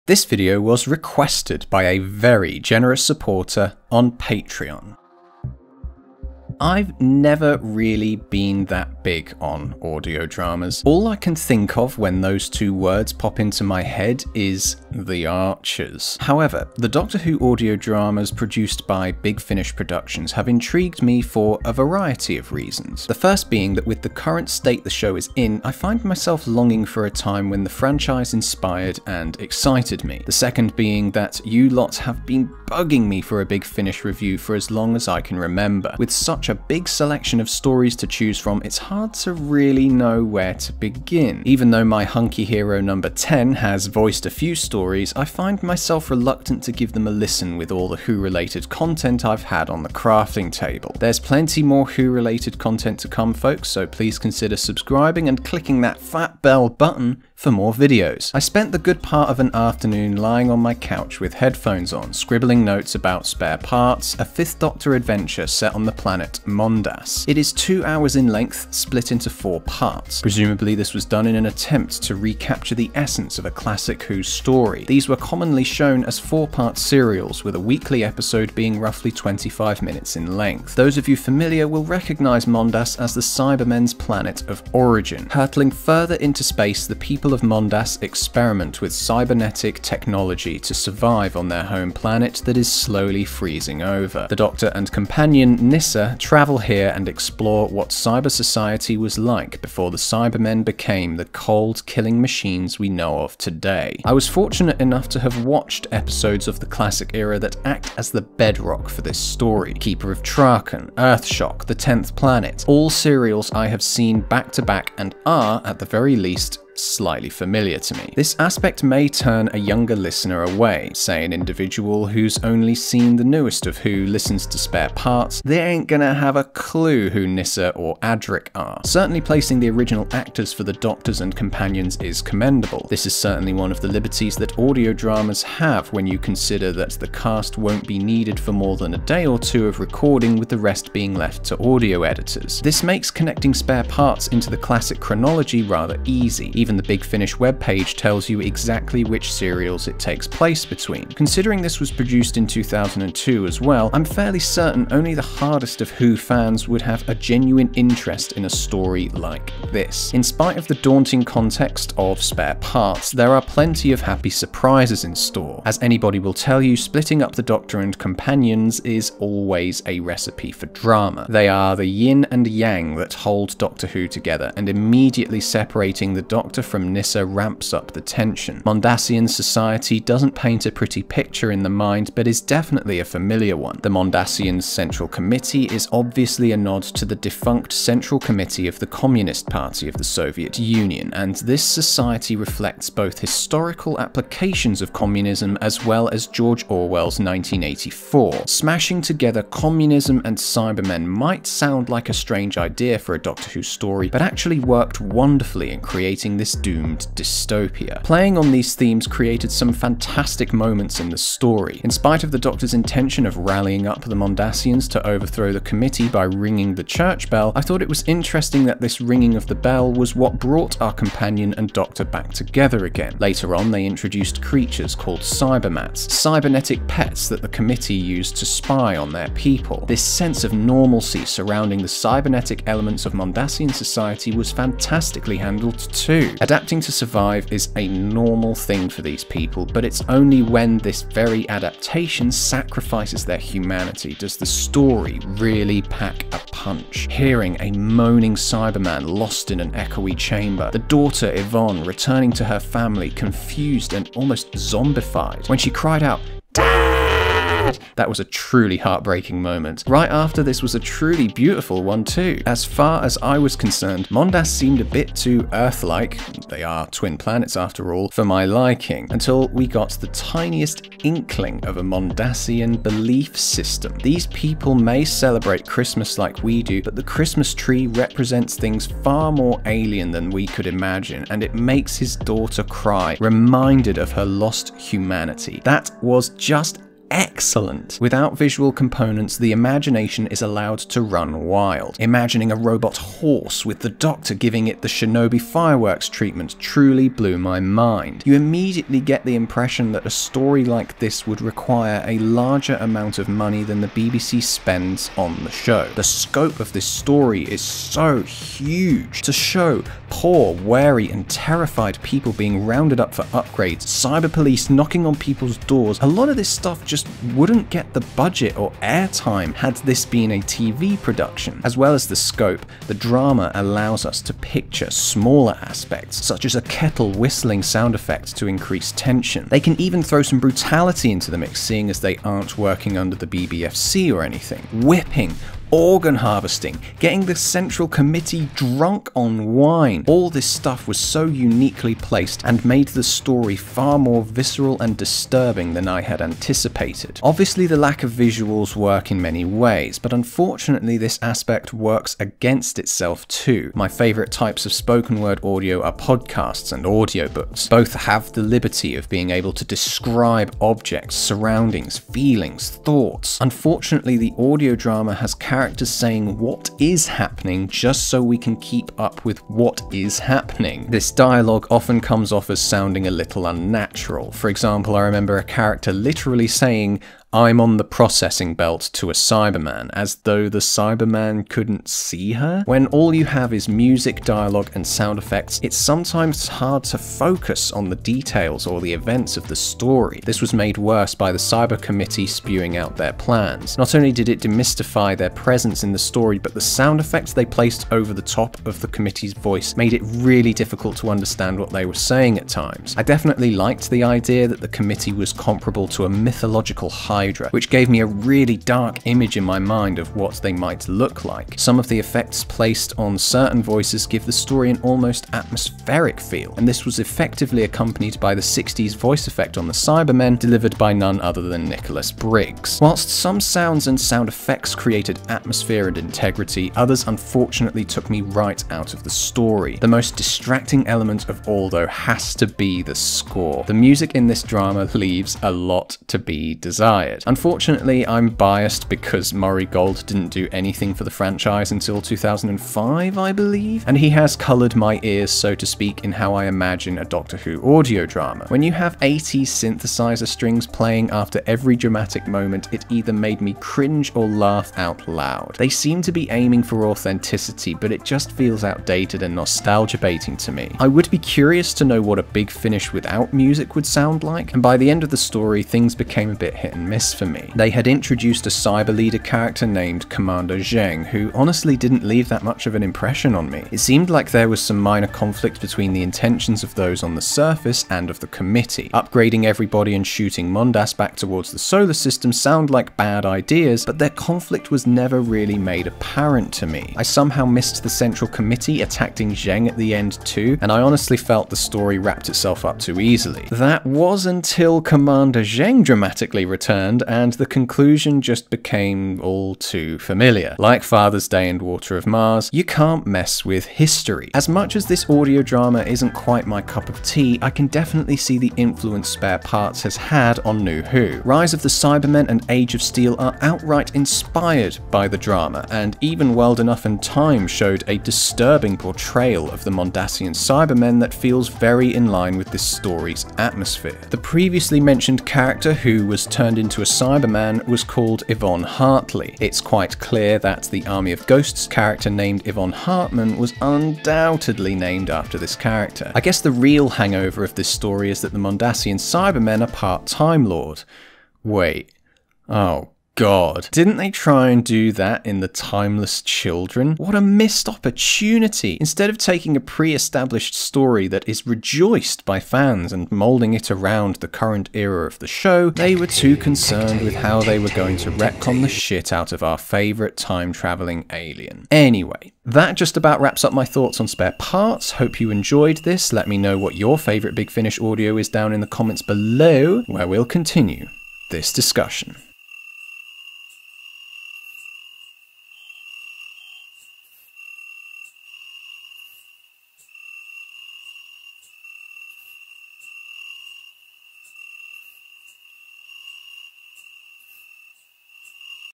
This video was requested by a very generous supporter on Patreon. I've never really been that big on audio dramas. All I can think of when those two words pop into my head is The Archers. However, the Doctor Who audio dramas produced by Big Finish Productions have intrigued me for a variety of reasons. The first being that with the current state the show is in, I find myself longing for a time when the franchise inspired and excited me. The second being that you lot have been bugging me for a Big Finish review for as long as I can remember. With such a big selection of stories to choose from, it's hard to really know where to begin. Even though my hunky hero number 10 has voiced a few stories, I find myself reluctant to give them a listen with all the Who related content I've had on the crafting table. There's plenty more Who related content to come, folks, so please consider subscribing and clicking that fat bell button for more videos. I spent the good part of an afternoon lying on my couch with headphones on, scribbling notes about Spare Parts, a 5th Doctor adventure set on the planet Mondas. It is 2 hours in length, split into 4 parts. Presumably this was done in an attempt to recapture the essence of a classic Who story. These were commonly shown as 4-part serials, with a weekly episode being roughly 25 minutes in length. Those of you familiar will recognise Mondas as the Cybermen's planet of origin. Hurtling further into space, the people of Mondas experiment with cybernetic technology to survive on their home planet that is slowly freezing over. The Doctor and companion Nyssa travel here and explore what cyber society was like before the Cybermen became the cold, killing machines we know of today. I was fortunate enough to have watched episodes of the classic era that act as the bedrock for this story. Keeper of Traken, Earthshock, The 10th Planet, all serials I have seen back to back and are, at the very least, slightly familiar to me. This aspect may turn a younger listener away, say an individual who's only seen the newest of Who listens to Spare Parts. They ain't gonna have a clue who Nyssa or Adric are. Certainly placing the original actors for the Doctors and companions is commendable. This is certainly one of the liberties that audio dramas have when you consider that the cast won't be needed for more than a day or two of recording, with the rest being left to audio editors. This makes connecting Spare Parts into the classic chronology rather easy. Even the Big Finish webpage tells you exactly which serials it takes place between. Considering this was produced in 2002 as well, I'm fairly certain only the hardest of Who fans would have a genuine interest in a story like this. In spite of the daunting context of Spare Parts, there are plenty of happy surprises in store. As anybody will tell you, splitting up the Doctor and companions is always a recipe for drama. They are the yin and yang that hold Doctor Who together, and immediately separating the Doctor from Nyssa ramps up the tension. Mondasian society doesn't paint a pretty picture in the mind, but is definitely a familiar one. The Mondasian Central Committee is obviously a nod to the defunct Central Committee of the Communist Party of the Soviet Union, and this society reflects both historical applications of communism as well as George Orwell's 1984. Smashing together communism and Cybermen might sound like a strange idea for a Doctor Who story, but actually worked wonderfully in creating this doomed dystopia. Playing on these themes created some fantastic moments in the story. In spite of the Doctor's intention of rallying up the Mondasians to overthrow the committee by ringing the church bell, I thought it was interesting that this ringing of the bell was what brought our companion and Doctor back together again. Later on, they introduced creatures called Cybermats, cybernetic pets that the committee used to spy on their people. This sense of normalcy surrounding the cybernetic elements of Mondasian society was fantastically handled too. Adapting to survive is a normal thing for these people, but it's only when this very adaptation sacrifices their humanity does the story really pack a punch. Hearing a moaning Cyberman lost in an echoey chamber, the daughter Yvonne returning to her family confused and almost zombified when she cried out, "Dad!" That was a truly heartbreaking moment. Right after this was a truly beautiful one too. As far as I was concerned, Mondas seemed a bit too Earth-like, they are twin planets after all, for my liking, until we got the tiniest inkling of a Mondasian belief system. These people may celebrate Christmas like we do, but the Christmas tree represents things far more alien than we could imagine, and it makes his daughter cry, reminded of her lost humanity. That was just excellent. Without visual components, the imagination is allowed to run wild. Imagining a robot horse with the Doctor giving it the Shinobi fireworks treatment truly blew my mind. You immediately get the impression that a story like this would require a larger amount of money than the BBC spends on the show. The scope of this story is so huge. To show poor, wary and terrified people being rounded up for upgrades, cyber police knocking on people's doors, a lot of this stuff just wouldn't get the budget or airtime had this been a TV production. As well as the scope, the drama allows us to picture smaller aspects, such as a kettle whistling sound effect to increase tension. They can even throw some brutality into the mix, seeing as they aren't working under the BBFC or anything. Whipping, organ harvesting, getting the Central Committee drunk on wine. All this stuff was so uniquely placed and made the story far more visceral and disturbing than I had anticipated. Obviously, the lack of visuals work in many ways, but unfortunately this aspect works against itself too. My favourite types of spoken word audio are podcasts and audiobooks. Both have the liberty of being able to describe objects, surroundings, feelings, thoughts. Unfortunately, the audio drama has characters saying what is happening just so we can keep up with what is happening. This dialogue often comes off as sounding a little unnatural. For example, I remember a character literally saying, "I'm on the processing belt" to a Cyberman, as though the Cyberman couldn't see her. When all you have is music, dialogue, and sound effects, it's sometimes hard to focus on the details or the events of the story. This was made worse by the Cyber Committee spewing out their plans. Not only did it demystify their presence in the story, but the sound effects they placed over the top of the committee's voice made it really difficult to understand what they were saying at times. I definitely liked the idea that the committee was comparable to a mythological Hydra, which gave me a really dark image in my mind of what they might look like. Some of the effects placed on certain voices give the story an almost atmospheric feel, and this was effectively accompanied by the 60s voice effect on the Cybermen, delivered by none other than Nicholas Briggs. Whilst some sounds and sound effects created atmosphere and integrity, others unfortunately took me right out of the story. The most distracting element of all, though, has to be the score. The music in this drama leaves a lot to be desired. Unfortunately, I'm biased because Murray Gold didn't do anything for the franchise until 2005, I believe, and he has coloured my ears, so to speak, in how I imagine a Doctor Who audio drama. When you have 80s synthesizer strings playing after every dramatic moment, it either made me cringe or laugh out loud. They seem to be aiming for authenticity, but it just feels outdated and nostalgia baiting to me. I would be curious to know what a Big Finish without music would sound like, and by the end of the story, things became a bit hit and miss for me. They had introduced a cyber leader character named Commander Zheng, who honestly didn't leave that much of an impression on me. It seemed like there was some minor conflict between the intentions of those on the surface and of the committee. Upgrading everybody and shooting Mondas back towards the solar system sound like bad ideas, but their conflict was never really made apparent to me. I somehow missed the Central Committee attacking Zheng at the end too, and I honestly felt the story wrapped itself up too easily. That was until Commander Zheng dramatically returned, and the conclusion just became all too familiar. Like Father's Day and Water of Mars, you can't mess with history. As much as this audio drama isn't quite my cup of tea, I can definitely see the influence Spare Parts has had on New Who. Rise of the Cybermen and Age of Steel are outright inspired by the drama, and even World Enough and Time showed a disturbing portrayal of the Mondasian Cybermen that feels very in line with this story's atmosphere. The previously mentioned character who was turned into a Cyberman was called Yvonne Hartley. It's quite clear that the Army of Ghosts character named Yvonne Hartman was undoubtedly named after this character. I guess the real hangover of this story is that the Mondasian Cybermen are part Time Lord. Wait. Oh God. Didn't they try and do that in The Timeless Children? What a missed opportunity. Instead of taking a pre-established story that is rejoiced by fans and moulding it around the current era of the show, they were too concerned with how they were going to retcon the shit out of our favourite time-travelling alien. Anyway, that just about wraps up my thoughts on Spare Parts. Hope you enjoyed this. Let me know what your favourite Big Finish audio is down in the comments below, where we'll continue this discussion.